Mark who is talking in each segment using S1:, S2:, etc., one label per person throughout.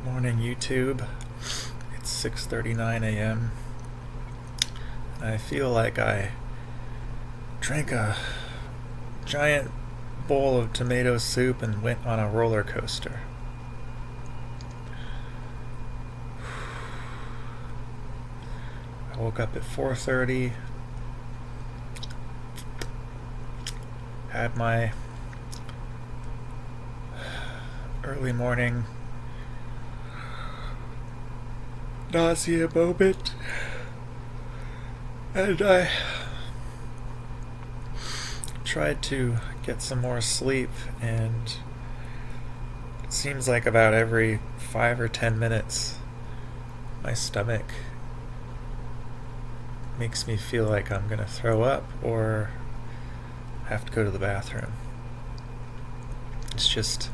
S1: Morning YouTube. It's 6:39 a.m. I feel like I drank a giant bowl of tomato soup and went on a roller coaster. I woke up at 4:30, had my early morning nausea moment, and I tried to get some more sleep, and it seems like about every 5 or 10 minutes my stomach makes me feel like I'm gonna throw up or have to go to the bathroom. It's just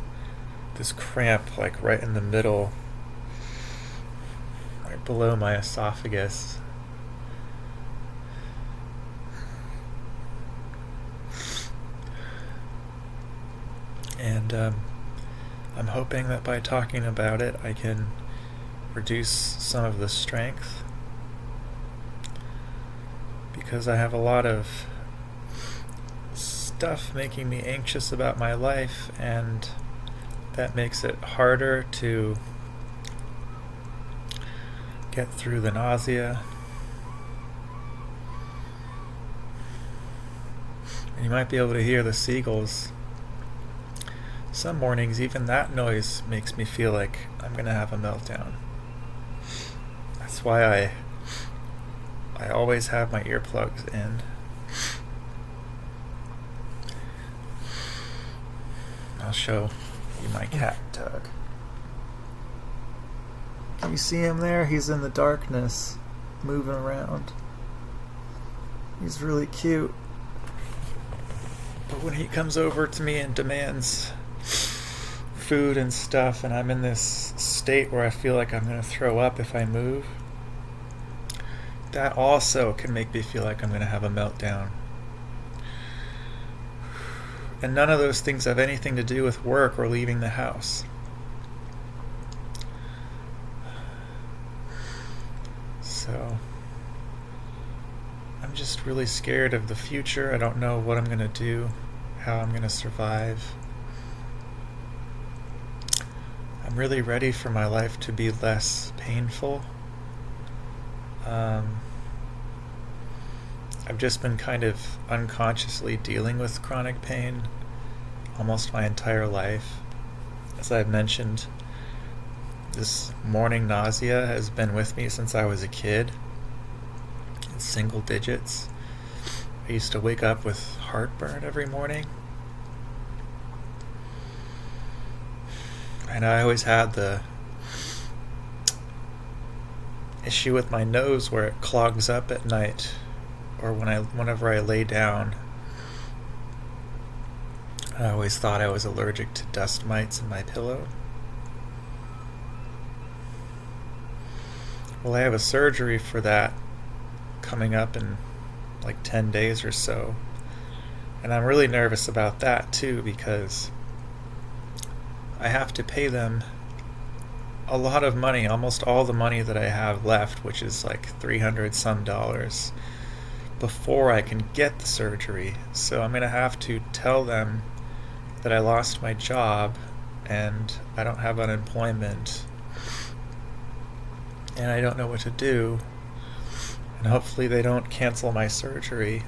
S1: this cramp like right in the middle, right below my esophagus. And I'm hoping that by talking about it I can reduce some of the strength, because I have a lot of stuff making me anxious about my life, and that makes it harder to get through the nausea. And you might be able to hear the seagulls. Some mornings, even that noise makes me feel like I'm gonna have a meltdown. That's why I always have my earplugs in. I'll show you my cat, Tug. Can you see him there? He's in the darkness, moving around. He's really cute. But when he comes over to me and demands food and stuff, and I'm in this state where I feel like I'm going to throw up if I move, that also can make me feel like I'm going to have a meltdown. And none of those things have anything to do with work or leaving the house. So I'm just really scared of the future. I don't know what I'm going to do, how I'm going to survive. I'm really ready for my life to be less painful. I've just been kind of unconsciously dealing with chronic pain almost my entire life. As I've mentioned, this morning nausea has been with me since I was a kid, in single digits. I used to wake up with heartburn every morning. And I always had the issue with my nose where it clogs up at night, or whenever I lay down. I always thought I was allergic to dust mites in my pillow. Well, I have a surgery for that coming up in like 10 days or so. And I'm really nervous about that too, because I have to pay them a lot of money, almost all the money that I have left, which is like $300 some, before I can get the surgery. So I'm going to have to tell them that I lost my job and I don't have unemployment and I don't know what to do, and hopefully they don't cancel my surgery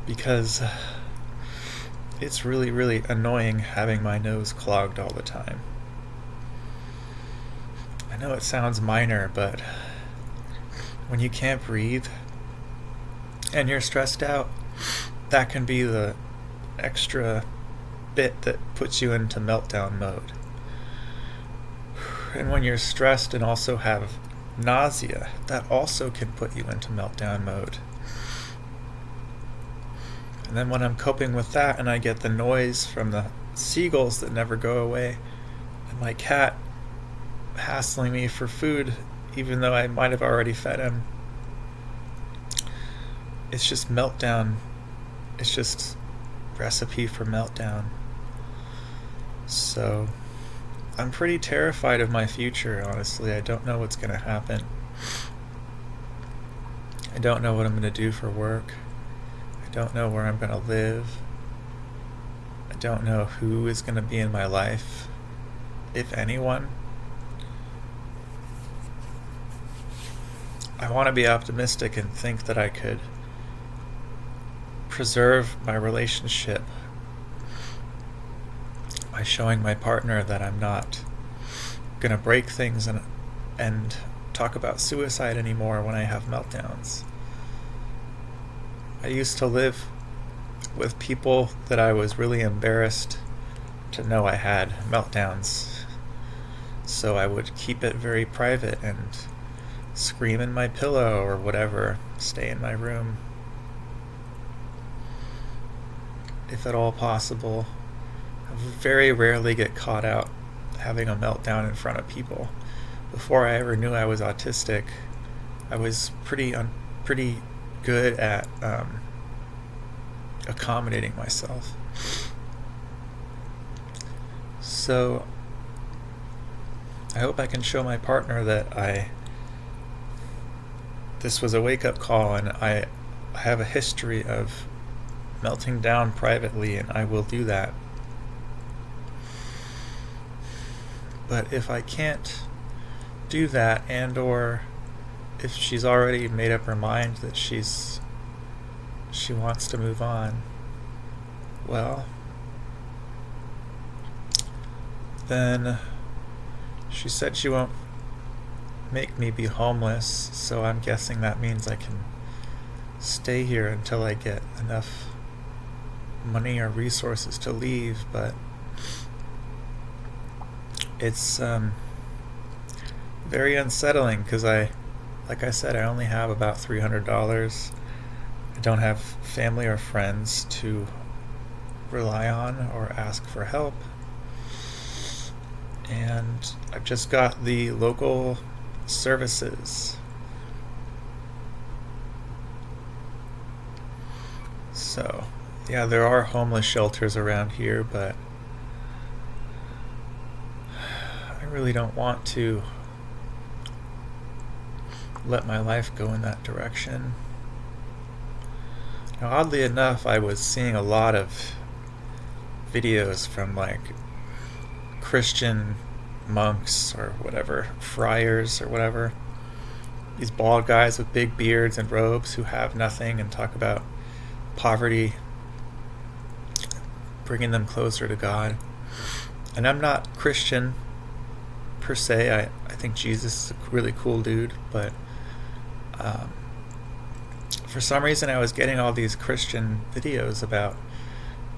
S1: because it's really, really annoying having my nose clogged all the time. I know it sounds minor, but when you can't breathe and you're stressed out, that can be the extra bit that puts you into meltdown mode. And when you're stressed and also have nausea, that also can put you into meltdown mode. And then when I'm coping with that and I get the noise from the seagulls that never go away, and my cat hassling me for food even though I might have already fed him, it's just meltdown. It's just recipe for meltdown. So I'm pretty terrified of my future, honestly. I don't know what's going to happen. I don't know what I'm going to do for work. I don't know where I'm going to live. I don't know who is going to be in my life, if anyone. I want to be optimistic and think that I could preserve my relationship by showing my partner that I'm not going to break things and talk about suicide anymore when I have meltdowns. I used to live with people that I was really embarrassed to know I had meltdowns, so I would keep it very private and scream in my pillow or whatever, stay in my room if at all possible. I very rarely get caught out having a meltdown in front of people. Before I ever knew I was autistic, I was pretty good at accommodating myself. So I hope I can show my partner that this was a wake-up call, and I have a history of melting down privately, and I will do that. But if I can't do that, and or if she's already made up her mind that she wants to move on, well, then she said she won't make me be homeless, so I'm guessing that means I can stay here until I get enough money or resources to leave. But it's very unsettling because like I said, I only have about $300. I don't have family or friends to rely on or ask for help. And I've just got the local services. So, yeah, there are homeless shelters around here, but I really don't want to let my life go in that direction. Now, oddly enough, I was seeing a lot of videos from like Christian monks or whatever, friars or whatever, these bald guys with big beards and robes who have nothing and talk about poverty bringing them closer to God. And I'm not Christian per se. I think Jesus is a really cool dude, but for some reason I was getting all these Christian videos about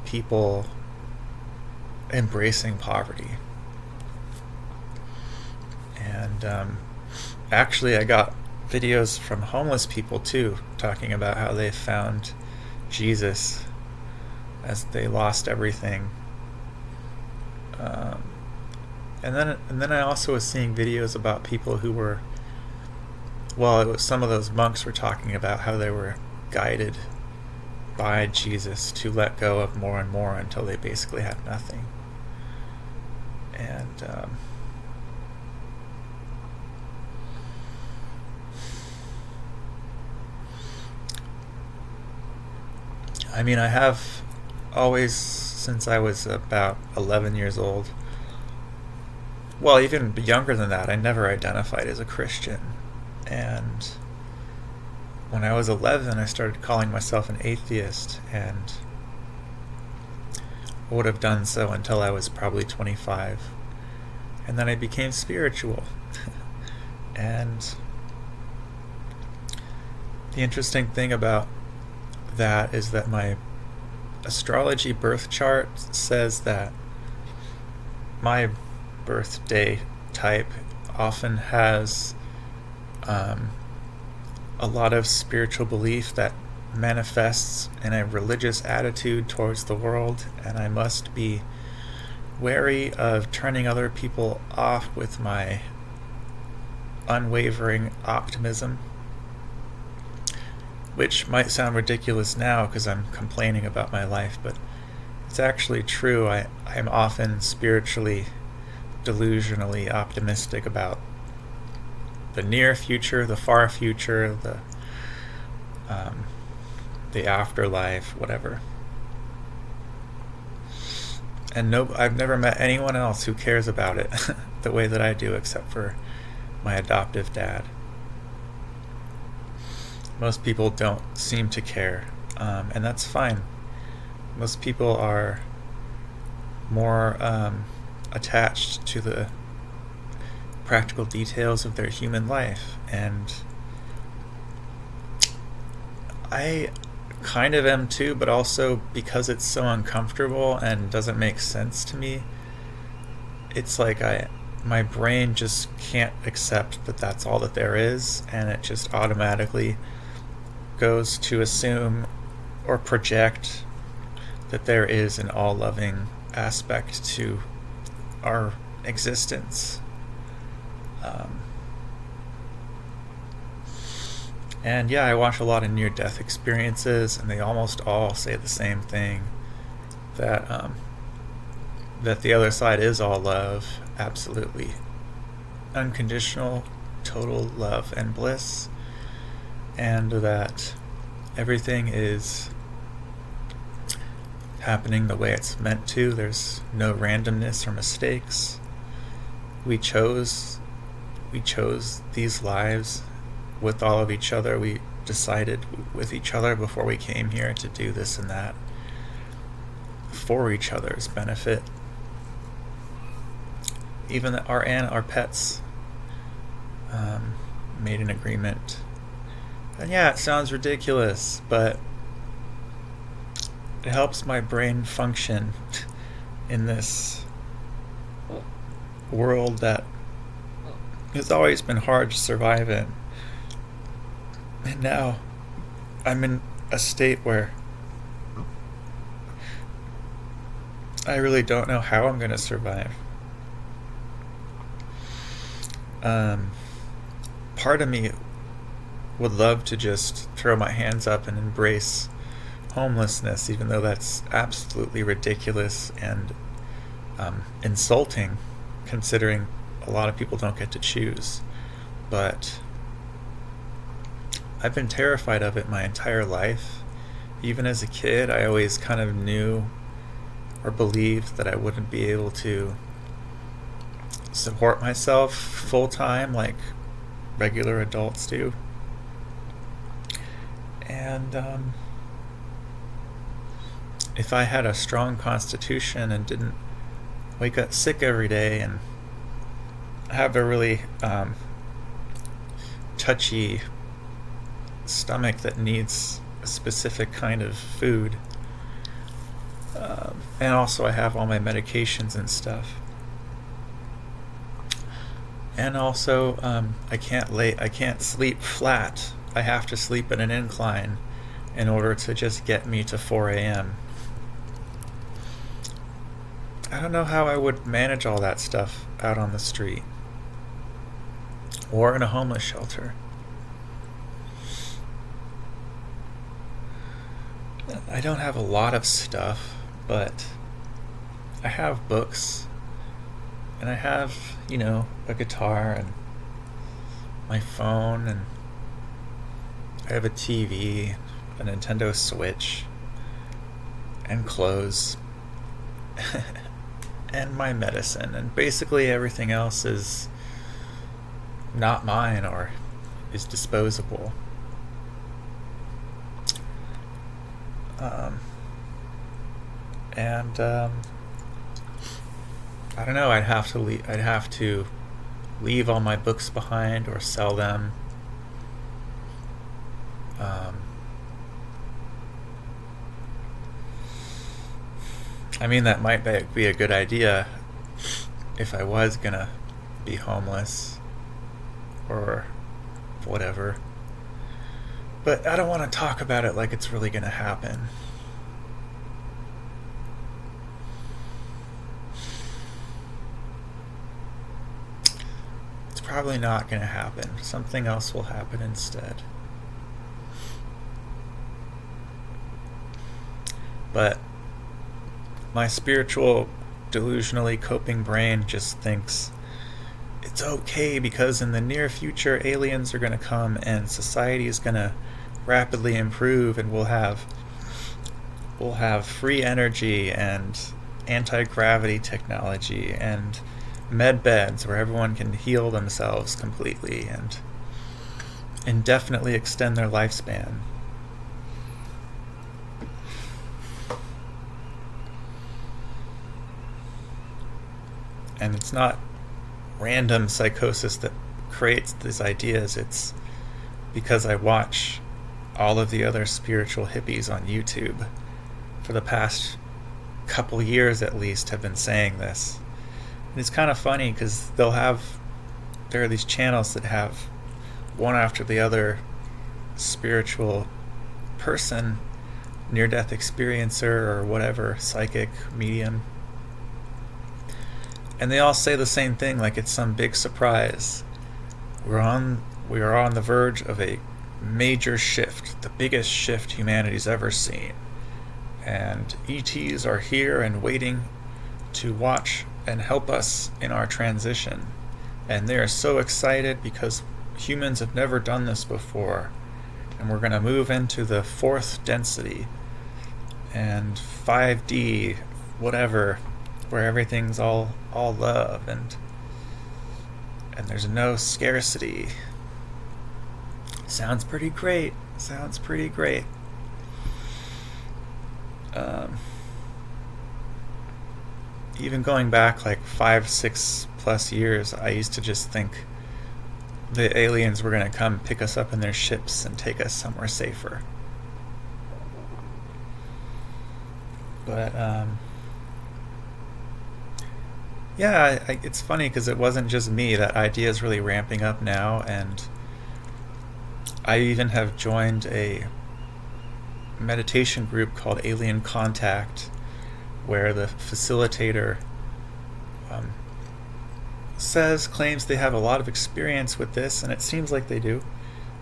S1: people embracing poverty. And actually I got videos from homeless people too, talking about how they found Jesus as they lost everything. And then I also was seeing videos about people who were, well, it was some of those monks were talking about how they were guided by Jesus to let go of more and more until they basically had nothing. And I mean, I have always, since I was about 11 years old, well, even younger than that, I never identified as a Christian. And when I was 11, I started calling myself an atheist, and I would have done so until I was probably 25. And then I became spiritual. And the interesting thing about that is that my astrology birth chart says that my birthday type often has a lot of spiritual belief that manifests in a religious attitude towards the world, and I must be wary of turning other people off with my unwavering optimism, which might sound ridiculous now because I'm complaining about my life, but it's actually true. I am often spiritually delusionally optimistic about the near future, the far future, the afterlife, whatever. And no, I've never met anyone else who cares about it the way that I do, except for my adoptive dad. Most people don't seem to care, and that's fine. Most people are more attached to the practical details of their human life, and I kind of am too, but also because it's so uncomfortable and doesn't make sense to me, it's like my brain just can't accept that that's all that there is, and it just automatically goes to assume or project that there is an all-loving aspect to our existence. And yeah, I watch a lot of near-death experiences, and they almost all say the same thing, that that the other side is all love, absolutely unconditional, total love and bliss, and that everything is happening the way it's meant to. There's no randomness or mistakes. We chose these lives with all of each other. We decided with each other before we came here to do this and that for each other's benefit. Even our pets made an agreement. And yeah, it sounds ridiculous, but it helps my brain function in this world that has always been hard to survive in. And now I'm in a state where I really don't know how I'm going to survive. Part of me would love to just throw my hands up and embrace homelessness, even though that's absolutely ridiculous and insulting, considering a lot of people don't get to choose. But I've been terrified of it my entire life. Even as a kid, I always kind of knew or believed that I wouldn't be able to support myself full time like regular adults do. And if I had a strong constitution and didn't wake up sick every day and have a really touchy stomach that needs a specific kind of food, and also I have all my medications and stuff, and also I can't sleep flat. I have to sleep in an incline in order to just get me to 4 a.m. I don't know how I would manage all that stuff out on the street or in a homeless shelter. I don't have a lot of stuff, but I have books, and I have, a guitar and my phone, and I have a TV, a Nintendo Switch, and clothes, and my medicine, and basically everything else is not mine or is disposable. I don't know. I'd have to leave all my books behind or sell them. I mean, that might be a good idea if I was gonna be homeless or whatever. But I don't want to talk about it like it's really gonna happen. It's probably not gonna happen. Something else will happen instead. But my spiritual delusionally coping brain just thinks it's okay because in the near future aliens are going to come and society is going to rapidly improve, and we'll have free energy and anti-gravity technology and med beds where everyone can heal themselves completely and indefinitely extend their lifespan. And it's not random psychosis that creates these ideas. It's because I watch all of the other spiritual hippies on YouTube for the past couple years at least have been saying this. And it's kind of funny because there are these channels that have one after the other spiritual person, near-death experiencer or whatever, psychic, medium, and they all say the same thing like it's some big surprise. We are on the verge of a major shift, the biggest shift humanity's ever seen. And ETs are here and waiting to watch and help us in our transition. And they are so excited because humans have never done this before. And we're going to move into the fourth density and 5D, whatever, where everything's all love and there's no scarcity. Sounds pretty great. Even going back like 5-6+ years, I used to just think the aliens were going to come pick us up in their ships and take us somewhere safer. But yeah, it's funny because it wasn't just me. That idea is really ramping up now, and I even have joined a meditation group called Alien Contact, where the facilitator claims they have a lot of experience with this, and it seems like they do.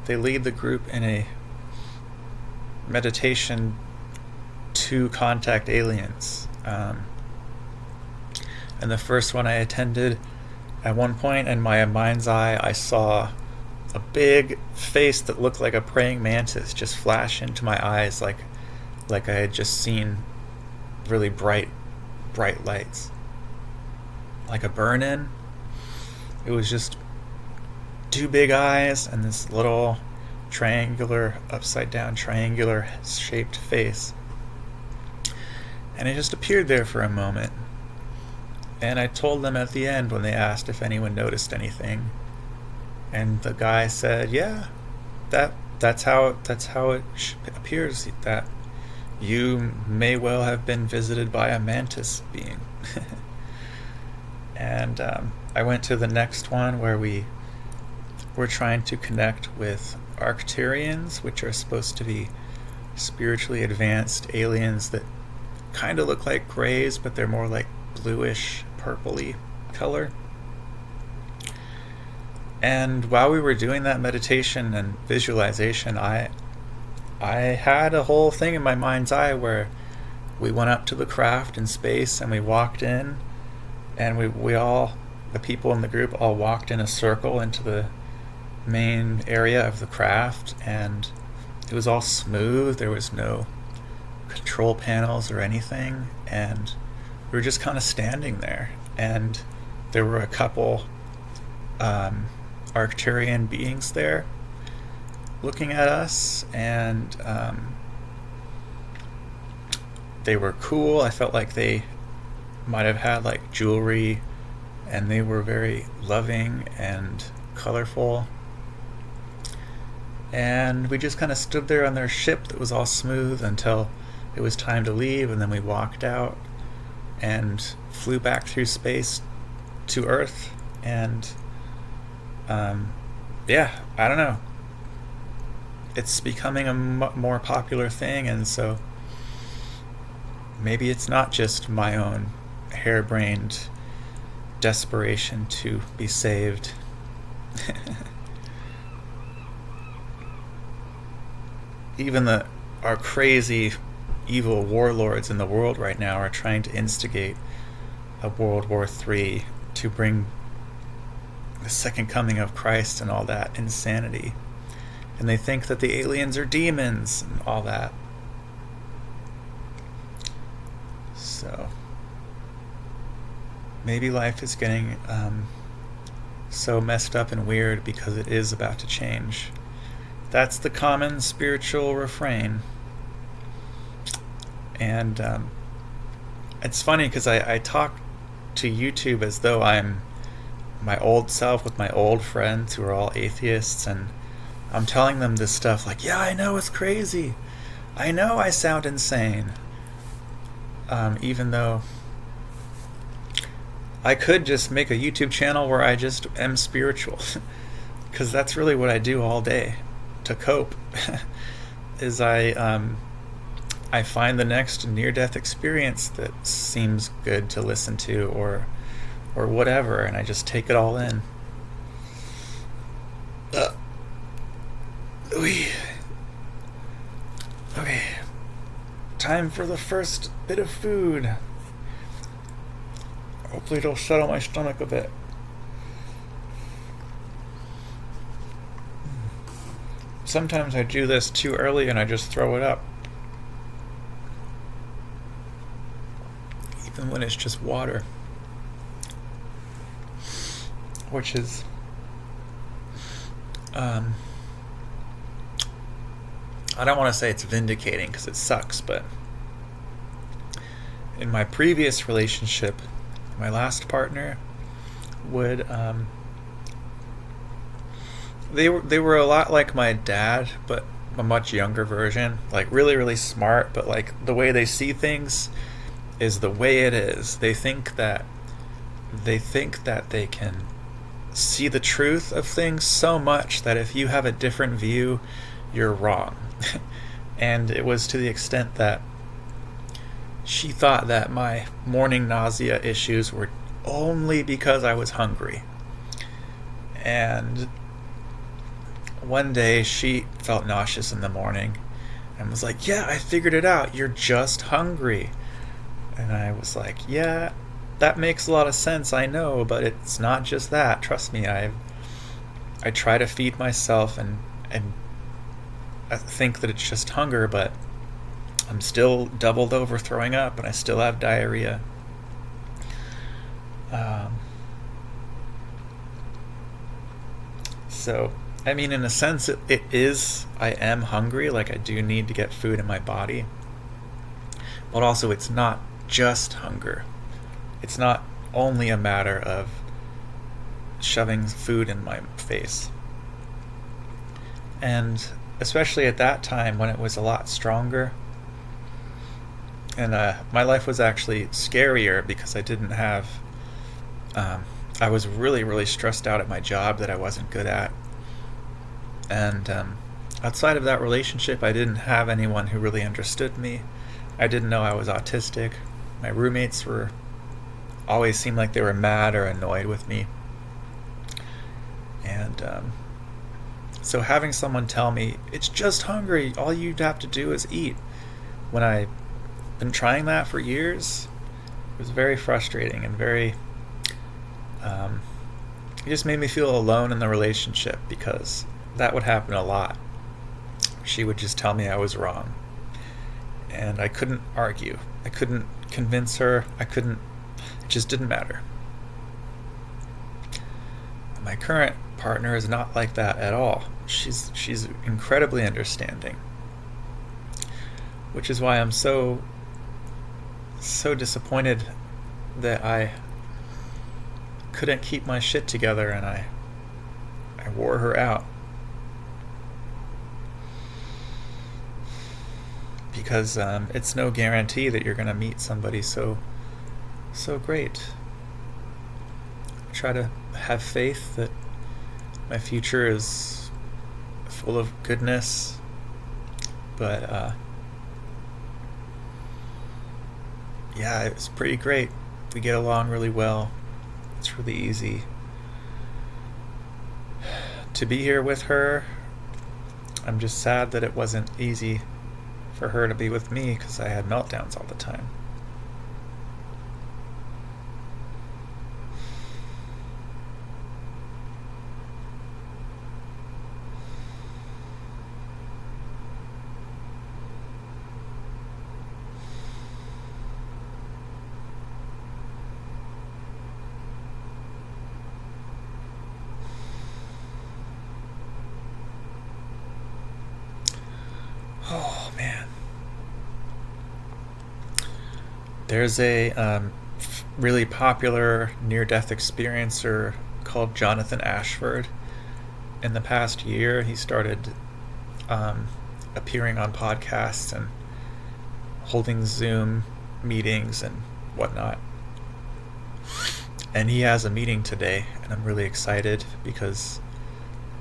S1: They lead the group in a meditation to contact aliens. And the first one I attended, at one point in my mind's eye, I saw a big face that looked like a praying mantis just flash into my eyes like I had just seen really bright lights. Like a burn-in. It was just two big eyes and this little upside down triangular shaped face. And it just appeared there for a moment. And I told them at the end when they asked if anyone noticed anything. And the guy said, yeah, that's how it appears, that you may well have been visited by a mantis being. And I went to the next one where we were trying to connect with Arcturians, which are supposed to be spiritually advanced aliens that kind of look like grays, but they're more like bluish, purpley color. And while we were doing that meditation and visualization, I had a whole thing in my mind's eye where we went up to the craft in space and we walked in, and we all, the people in the group, all walked in a circle into the main area of the craft, and it was all smooth. There was no control panels or anything, and we were just kind of standing there, and there were a couple Arcturian beings there looking at us, and they were cool. I felt like they might have had like jewelry, and they were very loving and colorful. And we just kind of stood there on their ship that was all smooth until it was time to leave, and then we walked out and flew back through space to Earth. And yeah, I don't know. It's becoming a more popular thing, and so maybe it's not just my own harebrained desperation to be saved. Even our crazy evil warlords in the world right now are trying to instigate a World War III to bring the second coming of Christ and all that insanity. And they think that the aliens are demons and all that. So maybe life is getting so messed up and weird because it is about to change. That's the common spiritual refrain. And it's funny because I talk to YouTube as though I'm my old self with my old friends who are all atheists, and I'm telling them this stuff like, yeah, I know it's crazy. I know I sound insane. Even though I could just make a YouTube channel where I just am spiritual. Because that's really what I do all day to cope. Is I find the next near-death experience that seems good to listen to or whatever, and I just take it all in. Okay. Time for the first bit of food. Hopefully it'll settle my stomach a bit. Sometimes I do this too early and I just throw it up. Even when it's just water. Which is I don't want to say it's vindicating because it sucks, but in my previous relationship, my last partner would they were a lot like my dad, but a much younger version, like really, really smart, but like the way they see things is the way it is. They think that they can see the truth of things so much that if you have a different view, you're wrong. And it was to the extent that she thought that my morning nausea issues were only because I was hungry. And one day she felt nauseous in the morning and was like, yeah, I figured it out. You're just hungry. And I was like, yeah, that makes a lot of sense. I know, but it's not just that. Trust me, I try to feed myself and I think that it's just hunger, but I'm still doubled over throwing up and I still have diarrhea. So, I mean, in a sense, it is, I am hungry, like I do need to get food in my body. But also, it's not just hunger. It's not only a matter of shoving food in my face. And especially at that time when it was a lot stronger. And my life was actually scarier because I didn't have... I was really, really stressed out at my job that I wasn't good at. And outside of that relationship, I didn't have anyone who really understood me. I didn't know I was autistic. My roommates always seemed like they were mad or annoyed with me. And so having someone tell me, it's just hungry, all you'd have to do is eat, when I've been trying that for years, it was very frustrating and very... it just made me feel alone in the relationship because that would happen a lot. She would just tell me I was wrong. And I couldn't argue. I couldn't convince her. It just didn't matter. My current partner is not like that at all. She's incredibly understanding. Which is why I'm so disappointed that I couldn't keep my shit together and I wore her out. Because it's no guarantee that you're going to meet somebody so great. I try to have faith that my future is full of goodness, but yeah, it's pretty great. We get along really well. It's really easy to be here with her. I'm just sad that it wasn't easy for her to be with me because I had meltdowns all the time. There's a really popular near-death experiencer called Jonathan Ashford. In the past year, he started um, appearing on podcasts and holding Zoom meetings and whatnot. And he has a meeting today, and I'm really excited because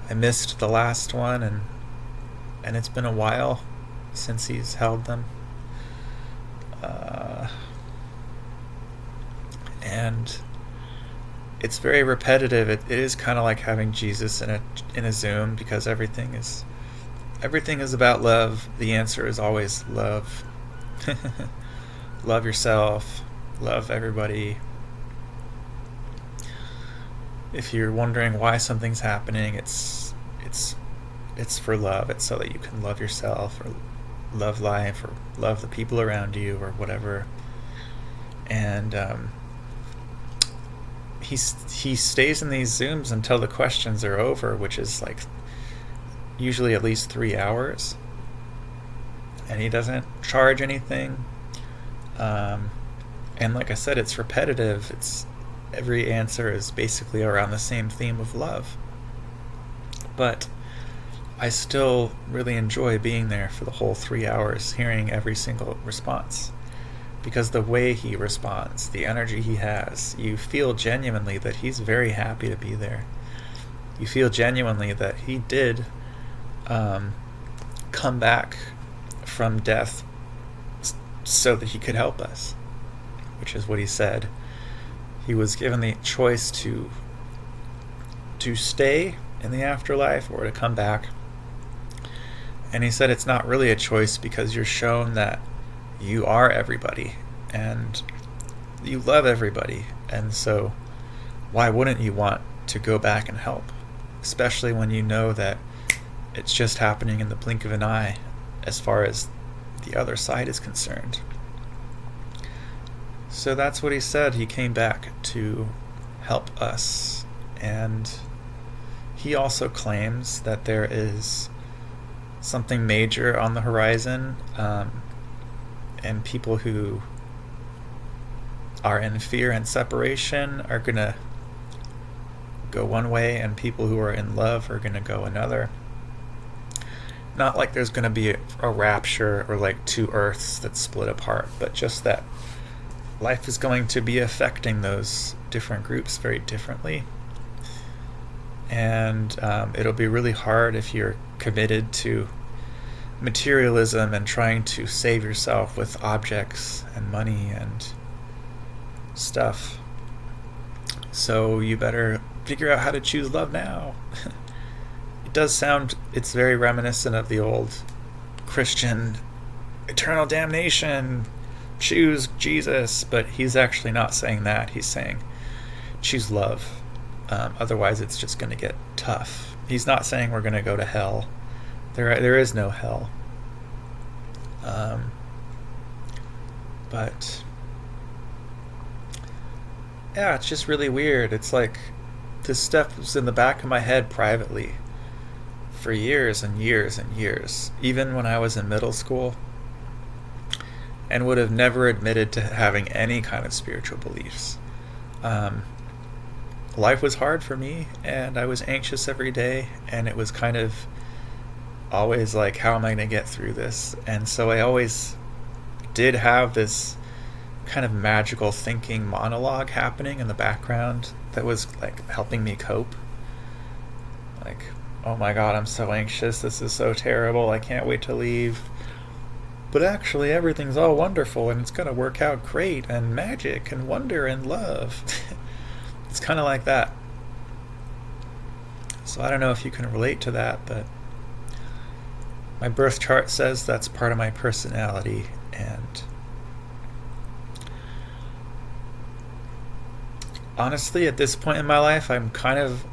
S1: I missed the last one, and it's been a while since he's held them. And it's very repetitive. It is kind of like having Jesus in a Zoom, because everything is about love. The answer is always love. Love yourself. Love everybody. If you're wondering why something's happening, it's for love. It's so that you can love yourself, or love life, or love the people around you, or whatever. And he stays in these Zooms until the questions are over, which is like usually at least 3 hours. And he doesn't charge anything. And like I said, it's repetitive. Every answer is basically around the same theme of love. But I still really enjoy being there for the whole 3 hours, hearing every single response. Because the way he responds, the energy he has, you feel genuinely that he's very happy to be there. You feel genuinely that he did come back from death so that he could help us, which is what he said. He was given the choice to stay in the afterlife or to come back. And he said it's not really a choice, because you're shown that you are everybody and you love everybody. And so why wouldn't you want to go back and help? Especially when you know that it's just happening in the blink of an eye as far as the other side is concerned. So that's what he said. He came back to help us. And he also claims that there is something major on the horizon, and people who are in fear and separation are going to go one way, and people who are in love are going to go another. Not like there's going to be a rapture or like two earths that split apart, but just that life is going to be affecting those different groups very differently. And it'll be really hard if you're committed to materialism and trying to save yourself with objects and money and stuff. So you better figure out how to choose love now. It's very reminiscent of the old Christian eternal damnation, choose Jesus, but he's actually not saying that. He's saying choose love. Otherwise it's just going to get tough. He's not saying we're going to go to hell. There is no hell. But yeah, it's just really weird. It's like this stuff was in the back of my head privately for years and years and years, even when I was in middle school, and would have never admitted to having any kind of spiritual beliefs. Life was hard for me, and I was anxious every day, and it was kind of always like, how am I going to get through this? And so I always did have this kind of magical thinking monologue happening in the background that was like helping me cope. Like, oh my God, I'm so anxious. This is so terrible. I can't wait to leave. But actually, everything's all wonderful, and it's going to work out great, and magic and wonder and love. It's kind of like that. So I don't know if you can relate to that, but my birth chart says that's part of my personality. And honestly, at this point in my life, I'm kind of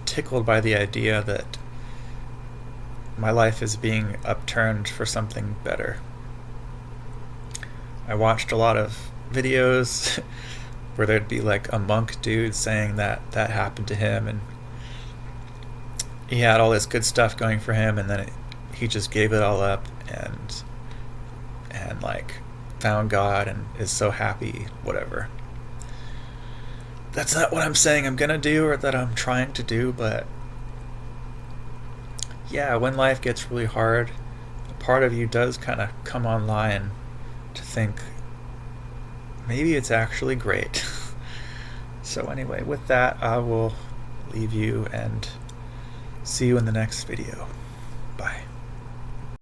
S1: tickled by the idea that my life is being upturned for something better. I watched a lot of videos where there'd be like a monk dude saying that happened to him, and he had all this good stuff going for him, and then he just gave it all up, and like found God and is so happy, whatever. That's not what I'm saying I'm gonna do or that I'm trying to do, but yeah, when life gets really hard, a part of you does kind of come online to think maybe it's actually great. So anyway, with that, I will leave you and see you in the next video. Bye.